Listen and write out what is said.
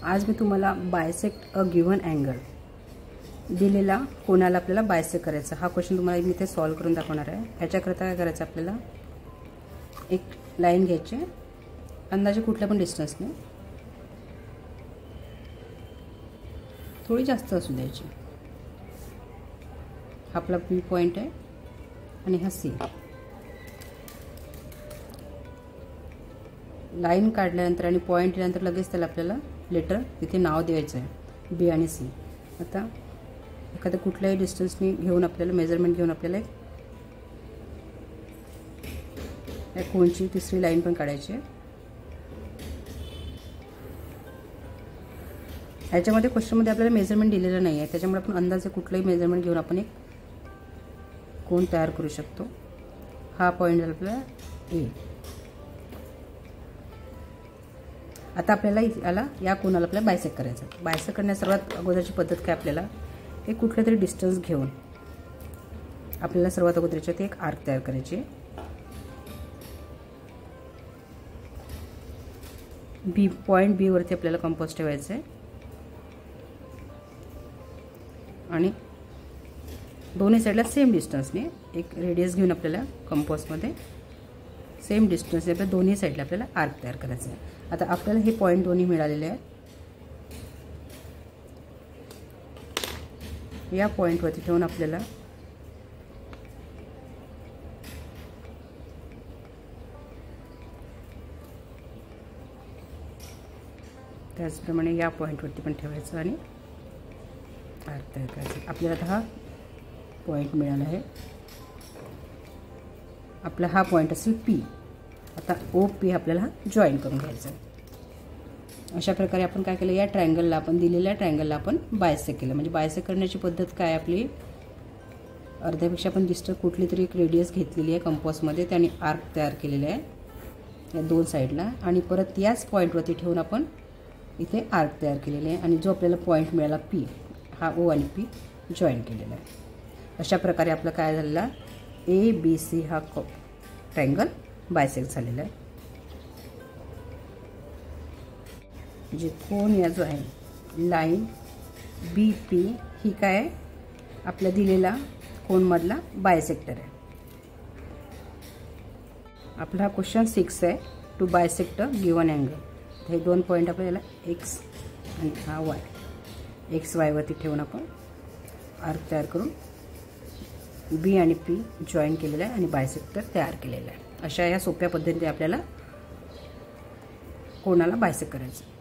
आज मी तुम्हाला bisect a given angle दिलेला कोणाला आपल्याला बायसेक्ट करायचा हा क्वेश्चन तुम्हाला मी इथे सॉल्व करून दाखवणार आहे। याच्याकरता काय करायचं आपल्याला एक लाईन घ्यायची अंदाजे कुठल्या पण डिस्टन्सने थोडी जास्त असू द्यायची। हा आपला पी पॉइंट आहे आणि हा सी। लाईन काढल्यानंतर आणि पॉइंट दिल्यानंतर लगेच त्याला आपल्याला लेटर तिथे नाव द्यायचं आहे बी आणि सी। आता एखाद्या कुठल्याही डिस्टन्सनी घेऊन आपल्याला मेजरमेंट घेऊन आपल्याला या कोणची तिसरी लाईन पण काढायची आहे। याच्यामध्ये क्वेश्चनमध्ये आपल्याला मेजरमेंट दिलेलं नाही आहे, त्याच्यामुळे आपण अंदाजे कुठलंही मेजरमेंट घेऊन आपण एक कोन तयार करू शकतो। हा पॉइंट आहे आपला ए। आता आपल्याला याला या कोनाला आपल्याला बायसेक्ट करायचं। बायसेक्ट करण्याची सर्वात अगोदरची पद्धत काय आपल्याला एक कुठलं तरी डिस्टन्स घेऊन आपल्याला सर्वात अगोदर याच्यात एक आर्क तयार करायची आहे। बी पॉइंट बी वरती आपल्याला कंपास ठेवायचं आहे आणि दोन्ही साइडला सेम डिस्टन्सने एक रेडियस घेऊन आपल्याला कंपासमध्ये सेम डिस्टन्स आपल्या दोन्ही साइडला आपल्याला आर्क तयार करायचं आहे। आता आपल्याला हे पॉइंट दोन्ही मिळालेले आहेत। या पॉइंटवरती ठेवून आपल्याला त्याचप्रमाणे या पॉइंटवरती पण ठेवायचं आणि आर्क तयार करायचं। आपल्याला आता हा पॉइंट मिळाला आहे। आपला हा पॉइंट असेल पी। आता ओ पी आपल्याला जॉईन करून घ्यायचं आहे। अशा प्रकारे आपण काय केलं या ट्रायंगलला आपण दिलेल्या ट्रायंगलला आपण बायसेक्ट केलं। म्हणजे बायसेक्ट करण्याची पद्धत काय आपली अर्ध्यापेक्षा पण डिस्टन्स कुठली तरी एक रेडियस घेतलेली आहे कंपासमध्ये त्याने आर्क तयार केलेले आहे या दोन साइडला आणि परत याच पॉइंटवरती ठेवून आपण इथे आर्क तयार केलेले आहे आणि जो आपल्याला पॉइंट मिळाला पी हा ओ आणि पी जॉईन केलेला आहे। अशा प्रकारे आपलं काय झालेला ए बी सी हा ट्रायंगल बायसेक्ट झालेला आहे। जे कोन या जो आहे लाईन बी पी ही काय आपल्या दिलेला कोनमधला बायसेक्टर आहे। आपला हा क्वेश्चन 6 आहे to bisect a given angle. हे दोन पॉइंट आपल्याला एक्स आणि हा वाय एक्स वाय वरती ठेवून आपण आर्क तयार करून बी आणि पी जॉईन केलेला आहे आणि बायसेक्टर तयार केलेला आहे। अशा या सोप्या पद्धतीने आपल्याला कोणाला बायसेक्ट करायचं।